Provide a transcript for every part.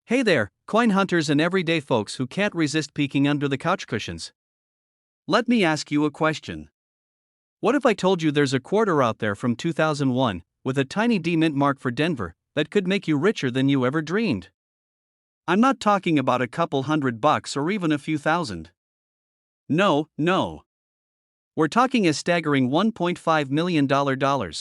Hey there, coin hunters and everyday folks who can't resist peeking under the couch cushions. Let me ask you a question. What if I told you there's a quarter out there from 2001, with a tiny D mint mark for Denver, that could make you richer than you ever dreamed? I'm not talking about a couple $100 or even a few thousand. No. We're talking a staggering $1.5 million.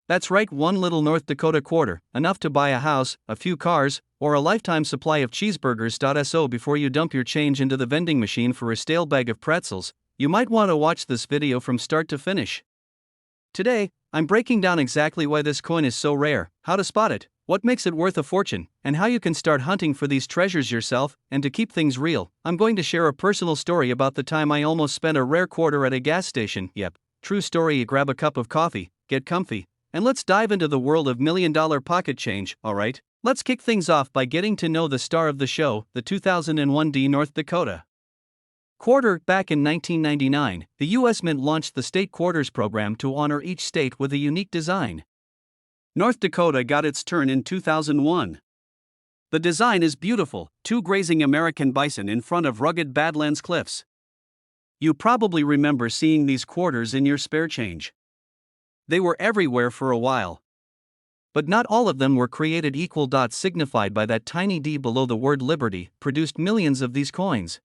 That's right, one little North Dakota quarter, enough to buy a house, a few cars, or a lifetime supply of cheeseburgers. So before you dump your change into the vending machine for a stale bag of pretzels, you might want to watch this video from start to finish. Today, I'm breaking down exactly why this coin is so rare, how to spot it, what makes it worth a fortune, and how you can start hunting for these treasures yourself. And to keep things real, I'm going to share a personal story about the time I almost spent a rare quarter at a gas station. Yep, true story. You grab a cup of coffee, get comfy, and let's dive into the world of million-dollar pocket change. Alright, let's kick things off by getting to know the star of the show, the 2001 D North Dakota quarter. Back in 1999, the U.S. Mint launched the state quarters program to honor each state with a unique design. North Dakota got its turn in 2001. The design is beautiful, two grazing American bison in front of rugged Badlands cliffs. You probably remember seeing these quarters in your spare change. They were everywhere for a while. But not all of them were created equal. Signified by that tiny D below the word liberty, produced millions of these coins.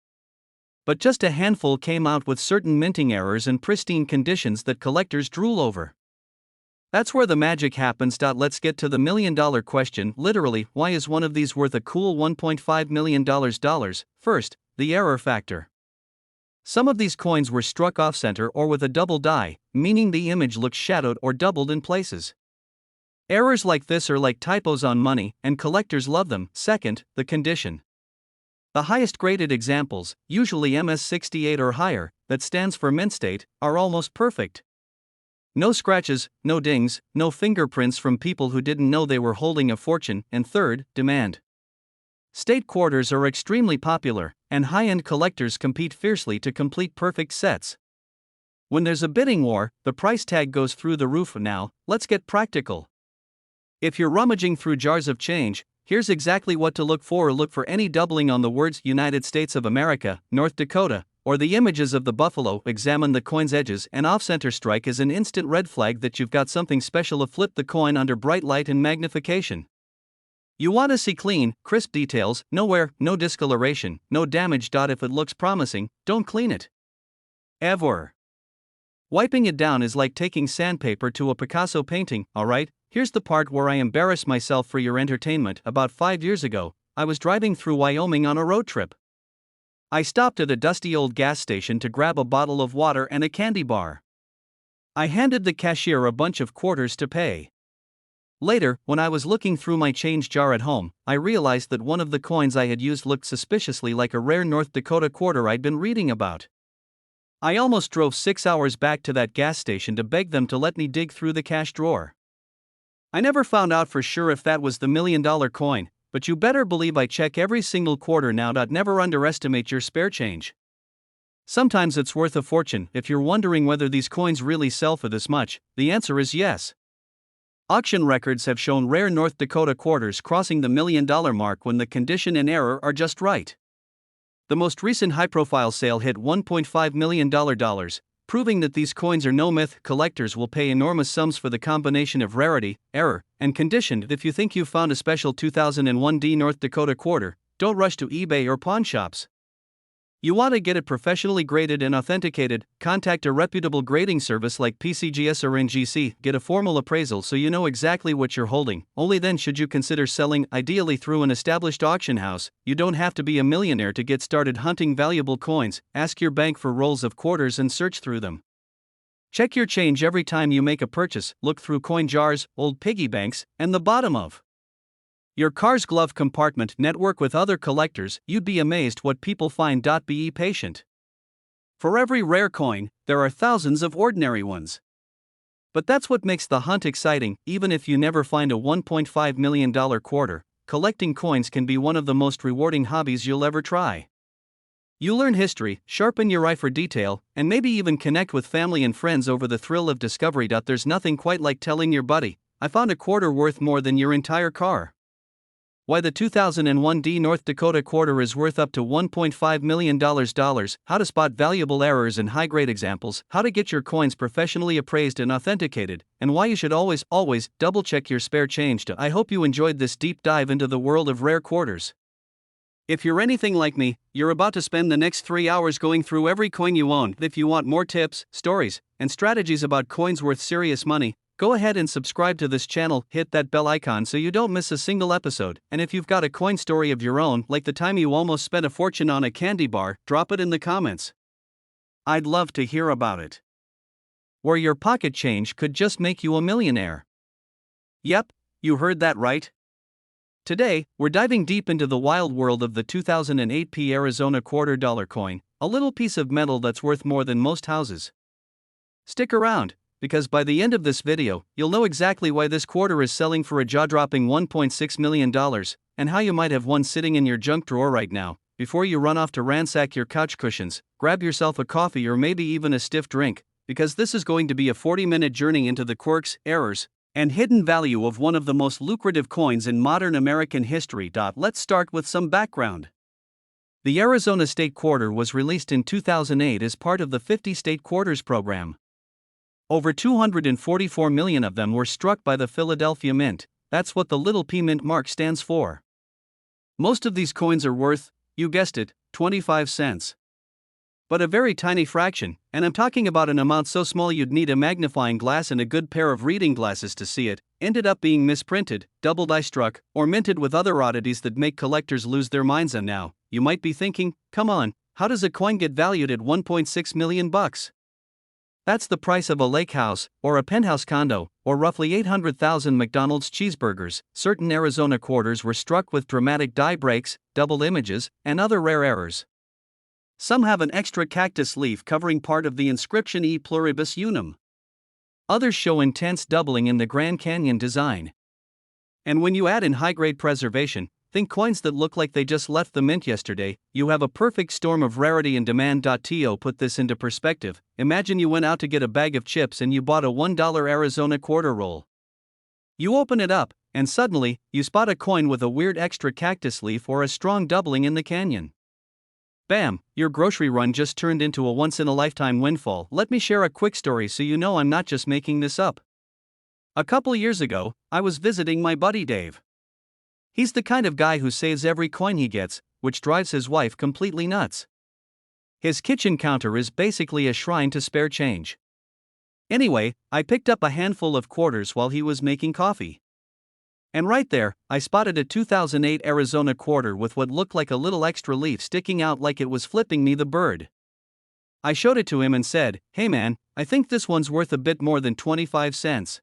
But just a handful came out with certain minting errors and pristine conditions that collectors drool over. That's where the magic happens. Let's get to the million-dollar question. Literally, why is one of these worth a cool $1.5 million? First, the error factor. Some of these coins were struck off-center or with a double die, meaning the image looks shadowed or doubled in places. Errors like this are like typos on money, and collectors love them. Second, the condition. The highest graded examples, usually MS68 or higher, that stands for mint state, are almost perfect. No scratches, no dings, no fingerprints from people who didn't know they were holding a fortune. And third, demand. State quarters are extremely popular, and high-end collectors compete fiercely to complete perfect sets. When there's a bidding war, the price tag goes through the roof. Now, let's get practical. If you're rummaging through jars of change, here's exactly what to look for. Look for any doubling on the words United States of America, North Dakota, or the images of the buffalo. Examine the coin's edges. An off-center strike is an instant red flag that you've got something special. Flip the coin under bright light and magnification. You want to see clean, crisp details, no wear, no discoloration, no damage. If it looks promising, don't clean it ever. Wiping it down is like taking sandpaper to a Picasso painting. Alright, here's the part where I embarrass myself for your entertainment. About 5 years ago, I was driving through Wyoming on a road trip. I stopped at a dusty old gas station to grab a bottle of water and a candy bar. I handed the cashier a bunch of quarters to pay. Later, when I was looking through my change jar at home, I realized that one of the coins I had used looked suspiciously like a rare North Dakota quarter I'd been reading about. I almost drove 6 hours back to that gas station to beg them to let me dig through the cash drawer. I never found out for sure if that was the million-dollar coin, but you better believe I check every single quarter now. Never underestimate your spare change. Sometimes it's worth a fortune. If you're wondering whether these coins really sell for this much, the answer is yes. Auction records have shown rare North Dakota quarters crossing the million-dollar mark when the condition and error are just right. The most recent high-profile sale hit $1.5 million, proving that these coins are no myth. Collectors will pay enormous sums for the combination of rarity, error, and condition. If you think you've found a special 2001 D North Dakota quarter, don't rush to eBay or pawn shops. You want to get it professionally graded and authenticated. Contact a reputable grading service like PCGS or NGC. Get a formal appraisal so you know exactly what you're holding. Only then should you consider selling, ideally through an established auction house. You don't have to be a millionaire to get started hunting valuable coins. Ask your bank for rolls of quarters and search through them. Check your change every time you make a purchase. Look through coin jars, old piggy banks, and the bottom of your car's glove compartment. Network with other collectors. You'd be amazed what people find. Be patient. For every rare coin, there are thousands of ordinary ones. But that's what makes the hunt exciting. Even if you never find a $1.5 million quarter, collecting coins can be one of the most rewarding hobbies you'll ever try. You learn history, sharpen your eye for detail, and maybe even connect with family and friends over the thrill of discovery. There's nothing quite like telling your buddy, I found a quarter worth more than your entire car. Why the 2001 North Dakota quarter is worth up to $1.5 million. How to spot valuable errors in high-grade examples. How to get your coins professionally appraised and authenticated. And why you should always double-check your spare change. I hope you enjoyed this deep dive into the world of rare quarters. If you're anything like me, you're about to spend the next 3 hours going through every coin you own. If you want more tips, stories, and strategies about coins worth serious money, go ahead and subscribe to this channel, hit that bell icon so you don't miss a single episode, and if you've got a coin story of your own, like the time you almost spent a fortune on a candy bar, drop it in the comments. I'd love to hear about it. Where your pocket change could just make you a millionaire. Yep, you heard that right. Today, we're diving deep into the wild world of the 2008 Arizona $quarter coin, a little piece of metal that's worth more than most houses. Stick around, because by the end of this video, you'll know exactly why this quarter is selling for a jaw-dropping $1.6 million, and how you might have one sitting in your junk drawer right now. Before you run off to ransack your couch cushions, grab yourself a coffee or maybe even a stiff drink, because this is going to be a 40-minute journey into the quirks, errors, and hidden value of one of the most lucrative coins in modern American history. Let's start with some background. The Arizona State Quarter was released in 2008 as part of the 50 State Quarters program. Over 244 million of them were struck by the Philadelphia Mint. That's what the little P Mint mark stands for. Most of these coins are worth, you guessed it, 25 cents. But a very tiny fraction, and I'm talking about an amount so small you'd need a magnifying glass and a good pair of reading glasses to see it, ended up being misprinted, double die struck, or minted with other oddities that make collectors lose their minds. And now, you might be thinking, come on, how does a coin get valued at $1.6 million? That's the price of a lake house, or a penthouse condo, or roughly 800,000 McDonald's cheeseburgers. Certain Arizona quarters were struck with dramatic die breaks, double images, and other rare errors. Some have an extra cactus leaf covering part of the inscription E pluribus unum. Others show intense doubling in the Grand Canyon design. And when you add in high-grade preservation, think coins that look like they just left the mint yesterday, you have a perfect storm of rarity and demand. To put this into perspective, imagine you went out to get a bag of chips and you bought a $1 Arizona quarter roll. You open it up, and suddenly, you spot a coin with a weird extra cactus leaf or a strong doubling in the canyon. Bam, your grocery run just turned into a once-in-a-lifetime windfall. Let me share a quick story so you know I'm not just making this up. A couple years ago, I was visiting my buddy Dave. He's the kind of guy who saves every coin he gets, which drives his wife completely nuts. His kitchen counter is basically a shrine to spare change. Anyway, I picked up a handful of quarters while he was making coffee. And right there, I spotted a 2008 Arizona quarter with what looked like a little extra leaf sticking out like it was flipping me the bird. I showed it to him and said, "Hey man, I think this one's worth a bit more than 25 cents.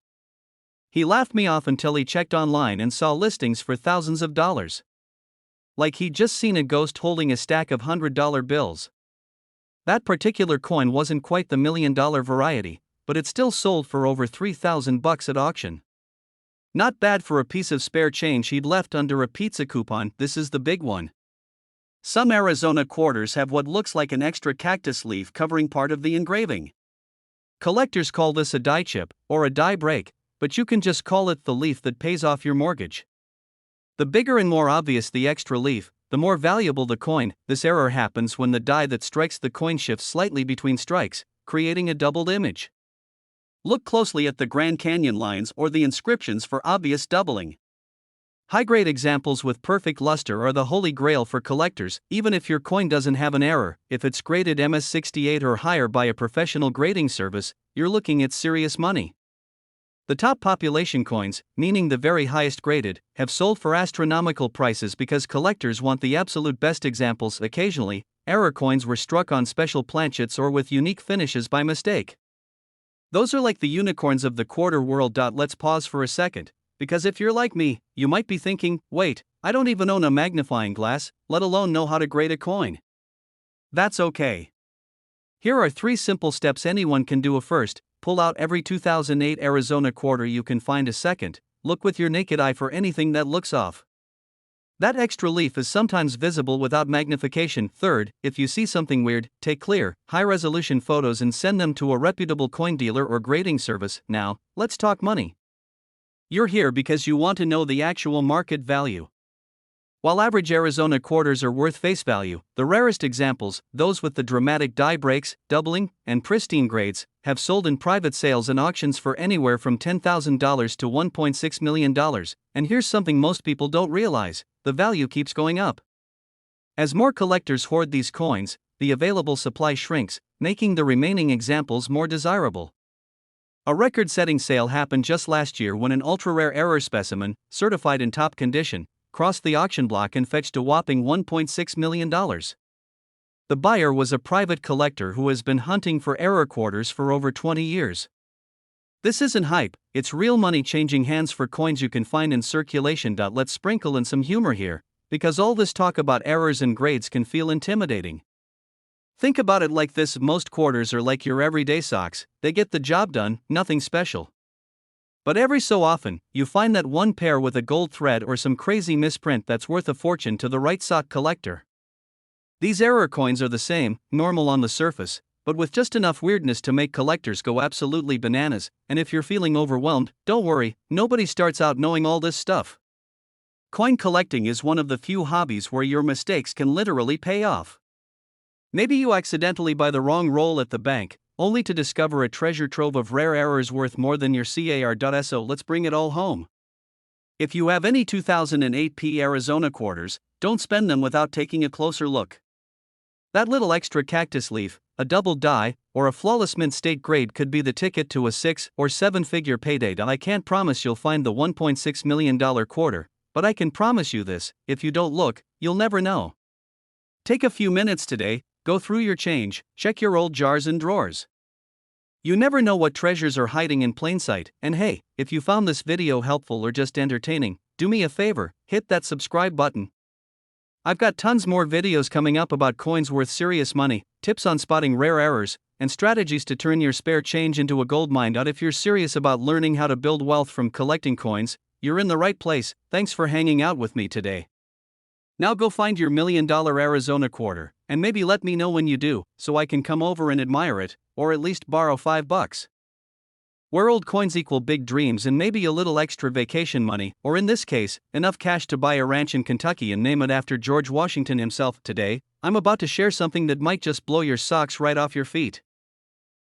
He laughed me off until he checked online and saw listings for thousands of dollars. Like he'd just seen a ghost holding a stack of $100 bills. That particular coin wasn't quite the $1 million variety, but it still sold for over $3,000 at auction. Not bad for a piece of spare change he'd left under a pizza coupon. This is the big one. Some Arizona quarters have what looks like an extra cactus leaf covering part of the engraving. Collectors call this a die chip, or a die break, but you can just call it the leaf that pays off your mortgage. The bigger and more obvious the extra leaf, the more valuable the coin. This error happens when the die that strikes the coin shifts slightly between strikes, creating a doubled image. Look closely at the Grand Canyon lines or the inscriptions for obvious doubling. High-grade examples with perfect luster are the holy grail for collectors, even if your coin doesn't have an error. If it's graded MS68 or higher by a professional grading service, you're looking at serious money. The top population coins, meaning the very highest graded, have sold for astronomical prices because collectors want the absolute best examples. Occasionally, error coins were struck on special planchets or with unique finishes by mistake. Those are like the unicorns of the quarter world. Let's pause for a second, because if you're like me, you might be thinking, wait, I don't even own a magnifying glass, let alone know how to grade a coin. That's okay. Here are 3 simple steps anyone can do. First, pull out every 2008 Arizona quarter you can find. Second, look with your naked eye for anything that looks off. That extra leaf is sometimes visible without magnification. Third, if you see something weird, take clear, high-resolution photos and send them to a reputable coin dealer or grading service. Now, let's talk money. You're here because you want to know the actual market value. While average Arizona quarters are worth face value, the rarest examples, those with the dramatic die breaks, doubling, and pristine grades, have sold in private sales and auctions for anywhere from $10,000 to $1.6 million, and here's something most people don't realize: the value keeps going up. As more collectors hoard these coins, the available supply shrinks, making the remaining examples more desirable. A record-setting sale happened just last year when an ultra-rare error specimen, certified in top condition, crossed the auction block and fetched a whopping $1.6 million. The buyer was a private collector who has been hunting for error quarters for over 20 years. This isn't hype, it's real money changing hands for coins you can find in circulation. Let's sprinkle in some humor here, because all this talk about errors and grades can feel intimidating. Think about it like this: most quarters are like your everyday socks, they get the job done, nothing special. But every so often, you find that one pair with a gold thread or some crazy misprint that's worth a fortune to the right sock collector. These error coins are the same, normal on the surface, but with just enough weirdness to make collectors go absolutely bananas. And if you're feeling overwhelmed, don't worry, nobody starts out knowing all this stuff. Coin collecting is one of the few hobbies where your mistakes can literally pay off. Maybe you accidentally buy the wrong roll at the bank, only to discover a treasure trove of rare errors worth more than your car. So let's bring it all home. If you have any 2008 Arizona quarters, don't spend them without taking a closer look. That little extra cactus leaf, a double die, or a flawless mint state grade could be the ticket to a 6 or 7-figure payday. I can't promise you'll find the $1.6 million quarter, but I can promise you this: if you don't look, you'll never know. Take a few minutes today, go through your change, check your old jars and drawers. You never know what treasures are hiding in plain sight. And hey, if you found this video helpful or just entertaining, do me a favor, hit that subscribe button. I've got tons more videos coming up about coins worth serious money, tips on spotting rare errors, and strategies to turn your spare change into a gold mine. If you're serious about learning how to build wealth from collecting coins, you're in the right place. Thanks for hanging out with me today. Now go find your $1 million Arizona quarter, and maybe let me know when you do, so I can come over and admire it, or at least borrow $5. Where old coins equal big dreams and maybe a little extra vacation money, or in this case, enough cash to buy a ranch in Kentucky and name it after George Washington himself. Today, I'm about to share something that might just blow your socks right off your feet.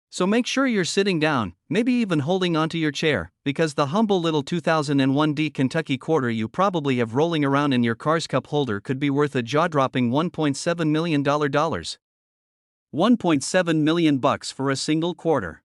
So make sure you're sitting down, maybe even holding onto your chair, because the humble little 2001 Kentucky quarter you probably have rolling around in your car's cup holder could be worth a jaw-dropping $1.7 million. $1.7 million for a single quarter.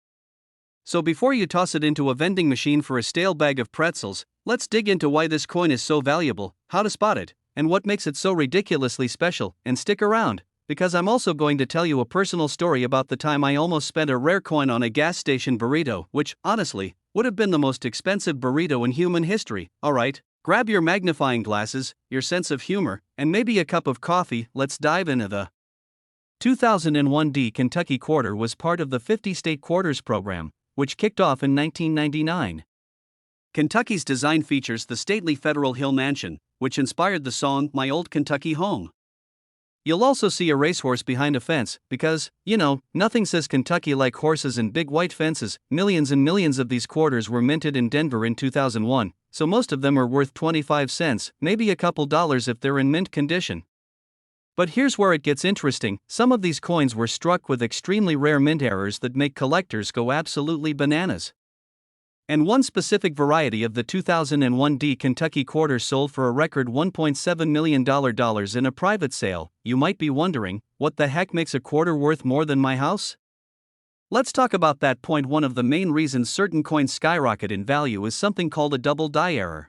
So before you toss it into a vending machine for a stale bag of pretzels, let's dig into why this coin is so valuable, how to spot it, and what makes it so ridiculously special. And stick around, because I'm also going to tell you a personal story about the time I almost spent a rare coin on a gas station burrito, which, honestly, would have been the most expensive burrito in human history. Alright, grab your magnifying glasses, your sense of humor, and maybe a cup of coffee. Let's dive into the 2001 Kentucky quarter. Was part of the 50-state quarters program, which kicked off in 1999. Kentucky's design features the stately Federal Hill Mansion, which inspired the song My Old Kentucky Home. You'll also see a racehorse behind a fence, because, nothing says Kentucky like horses and big white fences. Millions and millions of these quarters were minted in Denver in 2001, so most of them are worth 25 cents, maybe a couple dollars if they're in mint condition. But here's where it gets interesting: some of these coins were struck with extremely rare mint errors that make collectors go absolutely bananas. And one specific variety of the 2001 Kentucky quarter sold for a record $1.7 million in a private sale. You might be wondering, what the heck makes a quarter worth more than my house? Let's talk about that point. One of the main reasons certain coins skyrocket in value is something called a double die error.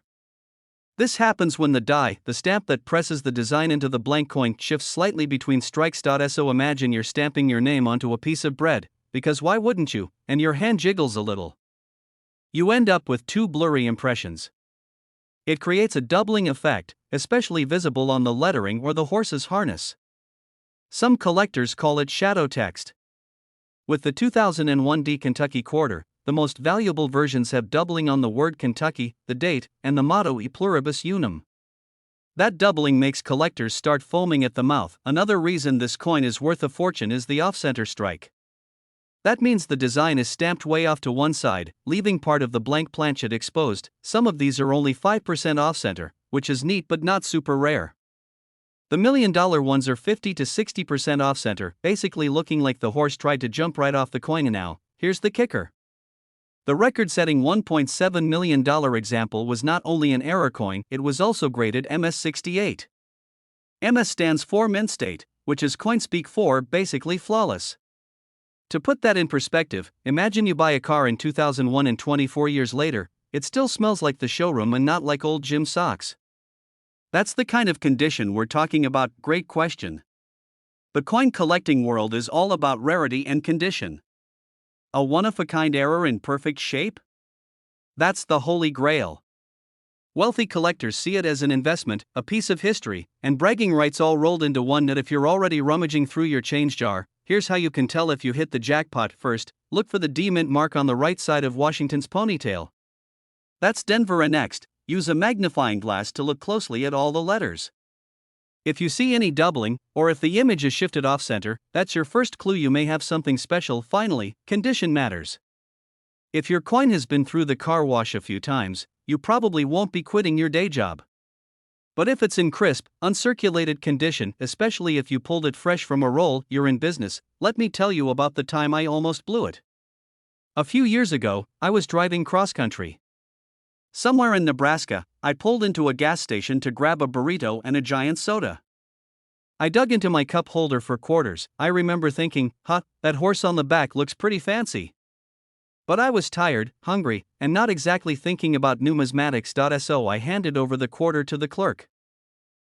This happens when the die, the stamp that presses the design into the blank coin, shifts slightly between strikes. So imagine you're stamping your name onto a piece of bread, because why wouldn't you, and your hand jiggles a little. You end up with two blurry impressions. It creates a doubling effect, especially visible on the lettering or the horse's harness. Some collectors call it shadow text. With the 2001 Kentucky quarter, the most valuable versions have doubling on the word Kentucky, the date, and the motto E pluribus unum. That doubling makes collectors start foaming at the mouth. Another reason this coin is worth a fortune is the off-center strike. That means the design is stamped way off to one side, leaving part of the blank planchet exposed. Some of these are only 5% off-center, which is neat but not super rare. The $1 million ones are 50 to 60% off center, basically looking like the horse tried to jump right off the coin. And now, here's the kicker. The record-setting $1.7 million example was not only an error coin, it was also graded MS68. MS stands for mint state, which is coin speak for basically flawless. To put that in perspective, imagine you buy a car in 2001 and 24 years later, it still smells like the showroom and not like old gym socks. That's the kind of condition we're talking about. Great question. The coin collecting world is all about rarity and condition. A one-of-a-kind error in perfect shape? That's the holy grail. Wealthy collectors see it as an investment, a piece of history, and bragging rights all rolled into one. That if you're already rummaging through your change jar, here's how you can tell if you hit the jackpot. First, look for the D mint mark on the right side of Washington's ponytail. That's Denver. And next, use a magnifying glass to look closely at all the letters. If you see any doubling, or if the image is shifted off-center, that's your first clue you may have something special. Finally, condition matters. If your coin has been through the car wash a few times, you probably won't be quitting your day job. But if it's in crisp, uncirculated condition, especially if you pulled it fresh from a roll, you're in business. Let me tell you about the time I almost blew it. A few years ago, I was driving cross-country. Somewhere in Nebraska, I pulled into a gas station to grab a burrito and a giant soda. I dug into my cup holder for quarters. I remember thinking, that horse on the back looks pretty fancy. But I was tired, hungry, and not exactly thinking about numismatics. So I handed over the quarter to the clerk.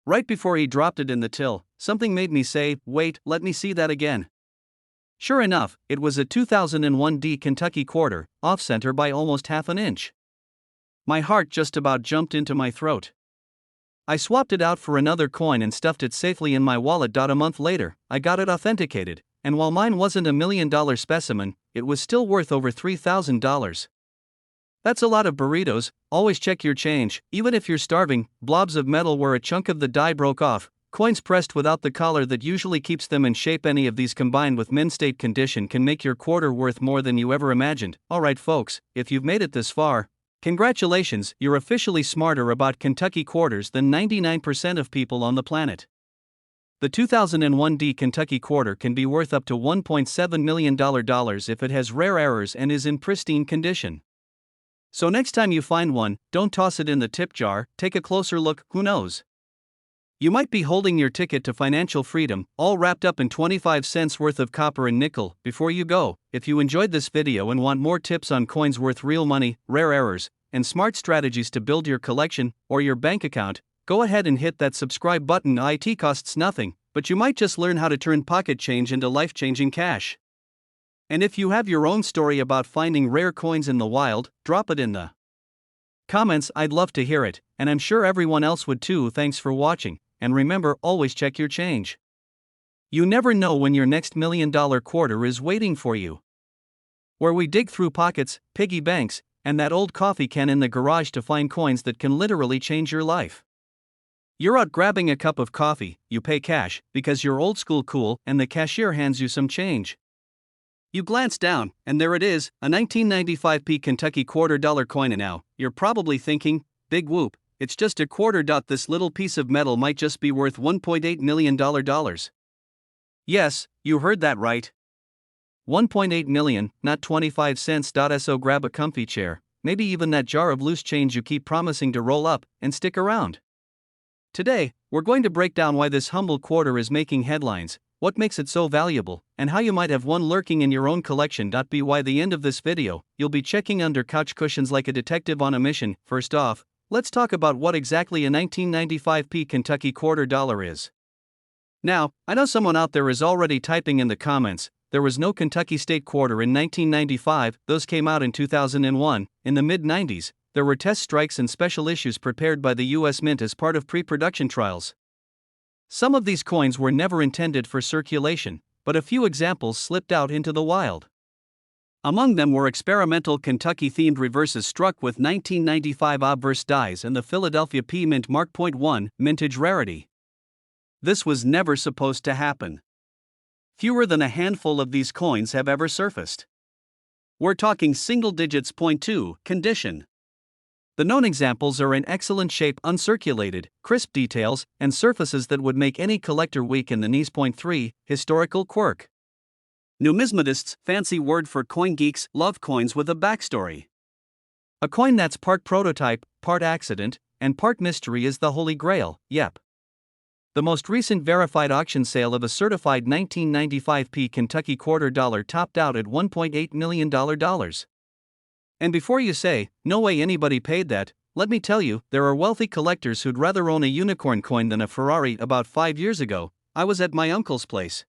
Right before he dropped it in the till, something made me say, "Wait, let me see that again." Sure enough, it was a 2001 D Kentucky quarter, off-center by almost half an inch. My heart just about jumped into my throat. I swapped it out for another coin and stuffed it safely in my wallet. A month later, I got it authenticated, and while mine wasn't a $1 million specimen, it was still worth over $3,000. That's a lot of burritos. Always check your change, even if you're starving. Blobs of metal where a chunk of the die broke off, coins pressed without the collar that usually keeps them in shape. Any of these combined with mint state condition can make your quarter worth more than you ever imagined. Alright folks, if you've made it this far, congratulations, you're officially smarter about Kentucky quarters than 99% of people on the planet. The 2001 D Kentucky quarter can be worth up to $1.7 million if it has rare errors and is in pristine condition. So next time you find one, don't toss it in the tip jar, take a closer look. Who knows? You might be holding your ticket to financial freedom, all wrapped up in 25 cents worth of copper and nickel. Before you go, if you enjoyed this video and want more tips on coins worth real money, rare errors, and smart strategies to build your collection or your bank account, go ahead and hit that subscribe button. It costs nothing, but you might just learn how to turn pocket change into life-changing cash. And if you have your own story about finding rare coins in the wild, drop it in the comments. I'd love to hear it, and I'm sure everyone else would too. Thanks for watching, and remember, always check your change. You never know when your next $1 million quarter is waiting for you. Where we dig through pockets, piggy banks, and that old coffee can in the garage to find coins that can literally change your life. You're out grabbing a cup of coffee, you pay cash, because you're old school cool, and the cashier hands you some change. You glance down, and there it is, a 1995 Kentucky $quarter coin. And now, you're probably thinking, big whoop, it's just a quarter. This little piece of metal might just be worth $1.8 million. Yes, you heard that right. 1.8 million, not 25 cents. So grab a comfy chair, maybe even that jar of loose change you keep promising to roll up, and stick around. Today, we're going to break down why this humble quarter is making headlines, what makes it so valuable, and how you might have one lurking in your own collection. By the end of this video, you'll be checking under couch cushions like a detective on a mission. First off, let's talk about what exactly a 1995 Kentucky $quarter is. Now, I know someone out there is already typing in the comments, there was no Kentucky State quarter in 1995, those came out in 2001. In the mid-90s, there were test strikes and special issues prepared by the U.S. Mint as part of pre-production trials. Some of these coins were never intended for circulation, but a few examples slipped out into the wild. Among them were experimental Kentucky-themed reverses struck with 1995 obverse dies and the Philadelphia P Mint Mark .1 mintage rarity. This was never supposed to happen. Fewer than a handful of these coins have ever surfaced. We're talking single digits. .2 condition. The known examples are in excellent shape, uncirculated, crisp details, and surfaces that would make any collector weak in the knees. Point 3. Historical quirk. Numismatists, fancy word for coin geeks, love coins with a backstory. A coin that's part prototype, part accident, and part mystery is the Holy Grail. Yep. The most recent verified auction sale of a certified 1995p Kentucky quarter dollar topped out at $1.8 million. And before you say, no way anybody paid that, let me tell you, there are wealthy collectors who'd rather own a unicorn coin than a Ferrari. About 5 years ago, I was at my uncle's place.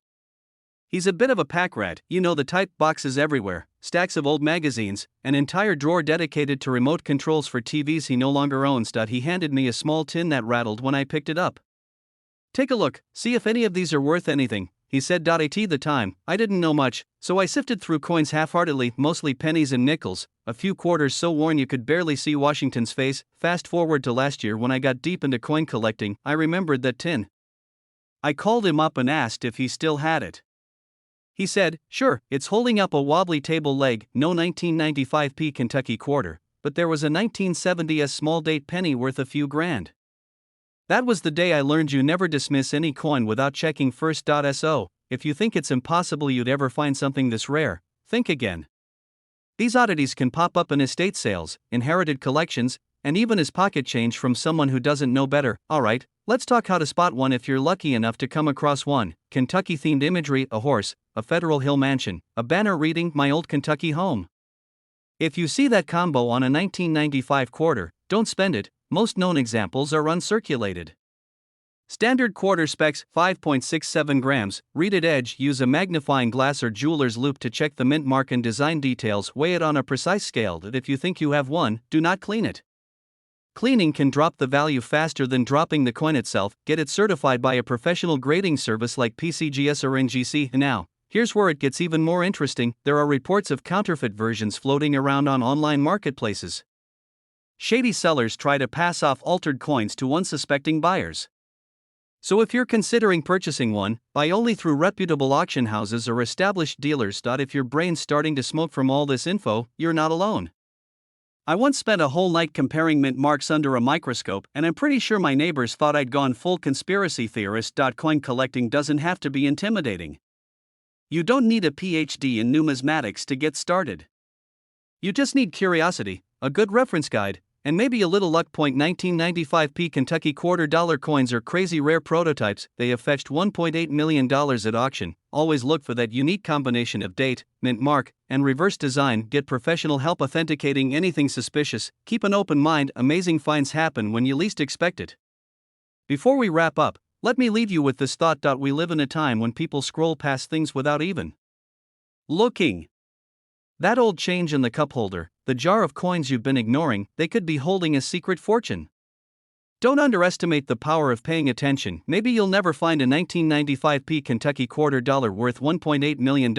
He's a bit of a pack rat, you know the type, boxes everywhere, stacks of old magazines, an entire drawer dedicated to remote controls for TVs he no longer owns. He handed me a small tin that rattled when I picked it up. Take a look, see if any of these are worth anything, he said. At the time, I didn't know much, so I sifted through coins half-heartedly, mostly pennies and nickels, a few quarters so worn you could barely see Washington's face. Fast forward to last year when I got deep into coin collecting, I remembered that tin. I called him up and asked if he still had it. He said, sure, it's holding up a wobbly table leg, no 1995p Kentucky quarter, but there was a 1970s small date penny worth a few grand. That was the day I learned you never dismiss any coin without checking first. So, if you think it's impossible you'd ever find something this rare, think again. These oddities can pop up in estate sales, inherited collections, and even as pocket change from someone who doesn't know better. Alright, let's talk how to spot one if you're lucky enough to come across one. Kentucky themed imagery, a horse, a Federal Hill mansion, a banner reading "My Old Kentucky Home." If you see that combo on a 1995 quarter, don't spend it. Most known examples are uncirculated. Standard quarter specs, 5.67 grams, reeded edge. Use a magnifying glass or jeweler's loupe to check the mint mark and design details. Weigh it on a precise scale that if you think you have one, do not clean it. Cleaning can drop the value faster than dropping the coin itself. Get it certified by a professional grading service like PCGS or NGC. Now, here's where it gets even more interesting. There are reports of counterfeit versions floating around on online marketplaces. Shady sellers try to pass off altered coins to unsuspecting buyers. So if you're considering purchasing one, buy only through reputable auction houses or established dealers. If your brain's starting to smoke from all this info, you're not alone. I once spent a whole night comparing mint marks under a microscope, and I'm pretty sure my neighbors thought I'd gone full conspiracy theorist. Coin collecting doesn't have to be intimidating. You don't need a PhD in numismatics to get started. You just need curiosity, a good reference guide, and maybe a little luck. 1995p Kentucky quarter dollar coins are crazy rare prototypes. They have fetched $1.8 million at auction. Always look for that unique combination of date, mint mark, and reverse design. Get professional help authenticating anything suspicious. Keep an open mind, amazing finds happen when you least expect it. Before we wrap up, let me leave you with this thought. We live in a time when people scroll past things without even looking. That old change in the cup holder, the jar of coins you've been ignoring, they could be holding a secret fortune. Don't underestimate the power of paying attention. Maybe you'll never find a 1995p Kentucky quarter dollar worth $1.8 million,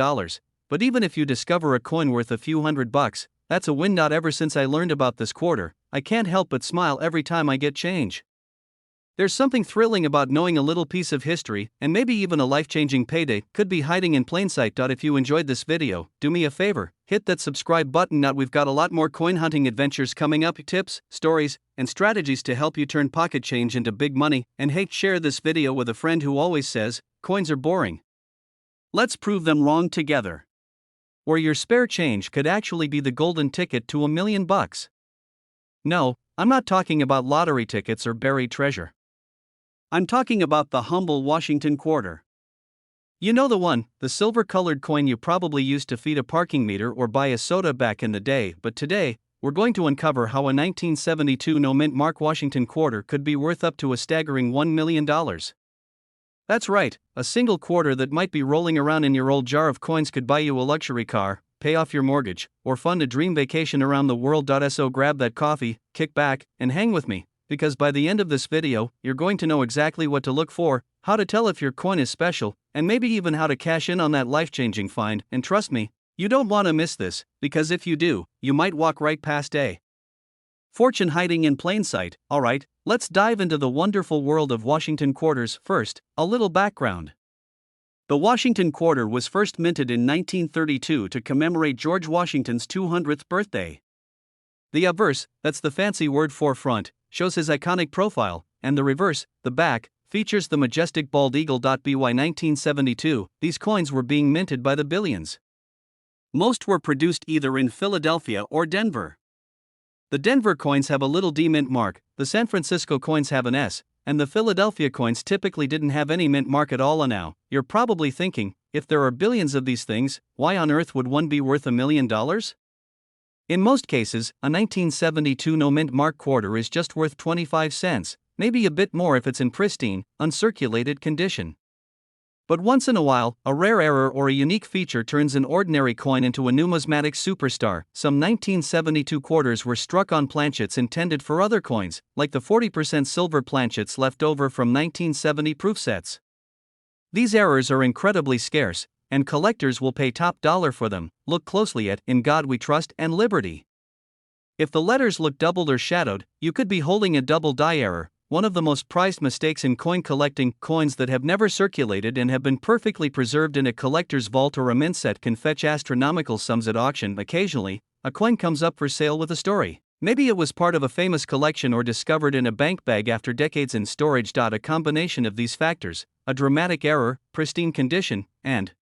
but even if you discover a coin worth a few $100, that's a win. Ever since I learned about this quarter, I can't help but smile every time I get change. There's something thrilling about knowing a little piece of history, and maybe even a life-changing payday, could be hiding in plain sight. If you enjoyed this video, do me a favor, hit that subscribe button. We've got a lot more coin hunting adventures coming up, tips, stories, and strategies to help you turn pocket change into big money. And hey, share this video with a friend who always says, coins are boring. Let's prove them wrong together. Or your spare change could actually be the golden ticket to $1 million. No, I'm not talking about lottery tickets or buried treasure. I'm talking about the humble Washington quarter. You know the one, the silver-colored coin you probably used to feed a parking meter or buy a soda back in the day. But today, we're going to uncover how a 1972 no-mint mark Washington quarter could be worth up to a staggering $1 million. That's right, a single quarter that might be rolling around in your old jar of coins could buy you a luxury car, pay off your mortgage, or fund a dream vacation around the world. So grab that coffee, kick back, and hang with me. Because by the end of this video, you're going to know exactly what to look for, how to tell if your coin is special, and maybe even how to cash in on that life-changing find. And trust me, you don't want to miss this, because if you do, you might walk right past a fortune hiding in plain sight. Alright, let's dive into the wonderful world of Washington quarters. First, a little background. The Washington quarter was first minted in 1932 to commemorate George Washington's 200th birthday. The obverse, that's the fancy word for front, shows his iconic profile, and the reverse, the back, features the majestic bald eagle. By 1972, these coins were being minted by the billions. Most were produced either in Philadelphia or Denver. The Denver coins have a little D mint mark, the San Francisco coins have an S, and the Philadelphia coins typically didn't have any mint mark at all. Now, you're probably thinking, if there are billions of these things, why on earth would one be worth $1 million? In most cases, a 1972 no mint mark quarter is just worth 25 cents, maybe a bit more if it's in pristine, uncirculated condition. But once in a while, a rare error or a unique feature turns an ordinary coin into a numismatic superstar. Some 1972 quarters were struck on planchets intended for other coins, like the 40% silver planchets left over from 1970 proof sets. These errors are incredibly scarce, and collectors will pay top dollar for them. Look closely at "In God We Trust" and "Liberty." If the letters look doubled or shadowed, you could be holding a double die error, one of the most prized mistakes in coin collecting. Coins that have never circulated and have been perfectly preserved in a collector's vault or a mint set can fetch astronomical sums at auction. Occasionally, a coin comes up for sale with a story. Maybe it was part of a famous collection or discovered in a bank bag after decades in storage. A combination of these factors, a dramatic error, pristine condition, and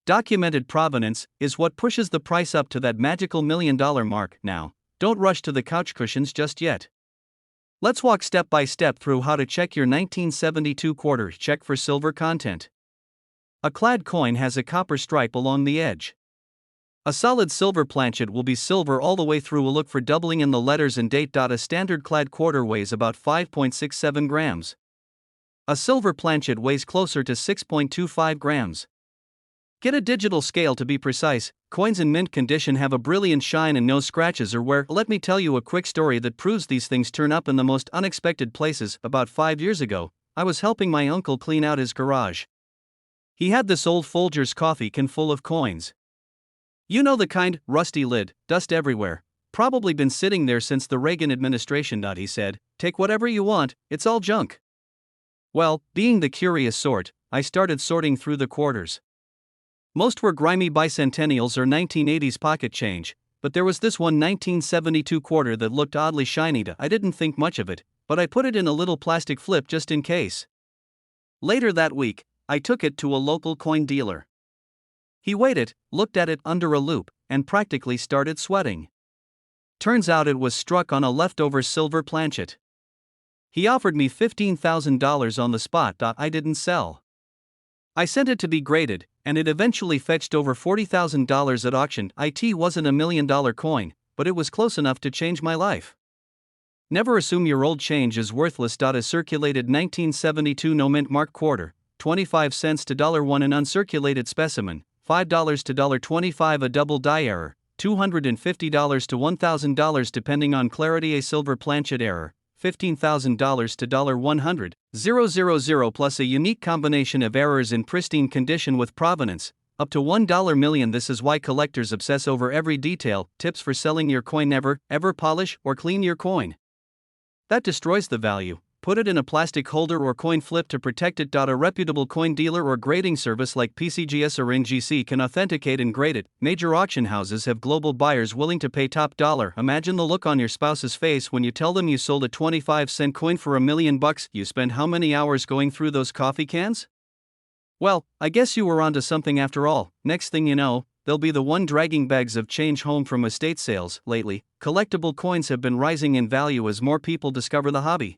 documented provenance, is what pushes the price up to that magical $1 million mark. Now, don't rush to the couch cushions just yet. Let's walk step by step through how to check your 1972 quarter. Check for silver content. A clad coin has a copper stripe along the edge. A solid silver planchet will be silver all the way through. We'll look for doubling in the letters and date. A standard clad quarter weighs about 5.67 grams. A silver planchet weighs closer to 6.25 grams. Get a digital scale to be precise. Coins in mint condition have a brilliant shine and no scratches or wear. Let me tell you a quick story that proves these things turn up in the most unexpected places. About 5 years ago, I was helping my uncle clean out his garage. He had this old Folgers coffee can full of coins. You know the kind, rusty lid, dust everywhere. Probably been sitting there since the Reagan administration. He said, "Take whatever you want, it's all junk." Well, being the curious sort, I started sorting through the quarters. Most were grimy bicentennials or 1980s pocket change, but there was this one 1972 quarter that looked oddly shiny. I didn't think much of it, but I put it in a little plastic flip just in case. Later that week, I took it to a local coin dealer. He weighed it, looked at it under a loupe, and practically started sweating. Turns out it was struck on a leftover silver planchet. He offered me $15,000 on the spot. I didn't sell. I sent it to be graded, and it eventually fetched over $40,000 at auction. It wasn't $1 million coin, but it was close enough to change my life. Never assume your old change is worthless. A circulated 1972 no mint mark quarter, 25 cents to $1 an uncirculated specimen, $5 to $25 a double die error, $250 to $1,000 depending on clarity. A silver planchet error, $15,000 to $100,000 plus a unique combination of errors in pristine condition with provenance, up to $1 million. This is why collectors obsess over every detail. Tips for selling your coin: never, ever polish or clean your coin. That destroys the value. Put it in a plastic holder or coin flip to protect it. A reputable coin dealer or grading service like PCGS or NGC can authenticate and grade it. Major auction houses have global buyers willing to pay top dollar. Imagine the look on your spouse's face when you tell them you sold a 25-cent coin for $1 million. You spend how many hours going through those coffee cans? Well, I guess you were onto something after all. Next thing you know, they'll be the one dragging bags of change home from estate sales. Lately, collectible coins have been rising in value as more people discover the hobby.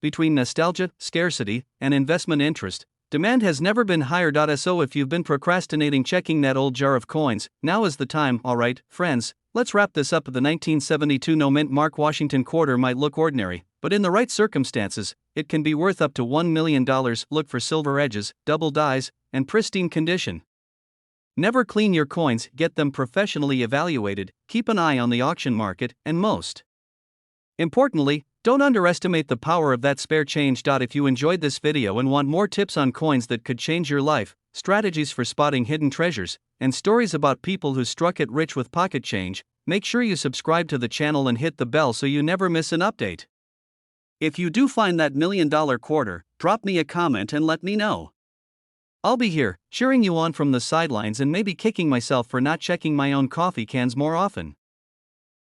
Between nostalgia, scarcity, and investment interest, demand has never been higher. So if you've been procrastinating checking that old jar of coins, now is the time. Alright, friends, let's wrap this up. The 1972 no mint mark Washington quarter might look ordinary, but in the right circumstances, it can be worth up to $1 million. Look for silver edges, double dies, and pristine condition. Never clean your coins, get them professionally evaluated, keep an eye on the auction market, and most importantly, don't underestimate the power of that spare change. If you enjoyed this video and want more tips on coins that could change your life, strategies for spotting hidden treasures, and stories about people who struck it rich with pocket change, make sure you subscribe to the channel and hit the bell so you never miss an update. If you do find that $1 million quarter, drop me a comment and let me know. I'll be here, cheering you on from the sidelines and maybe kicking myself for not checking my own coffee cans more often.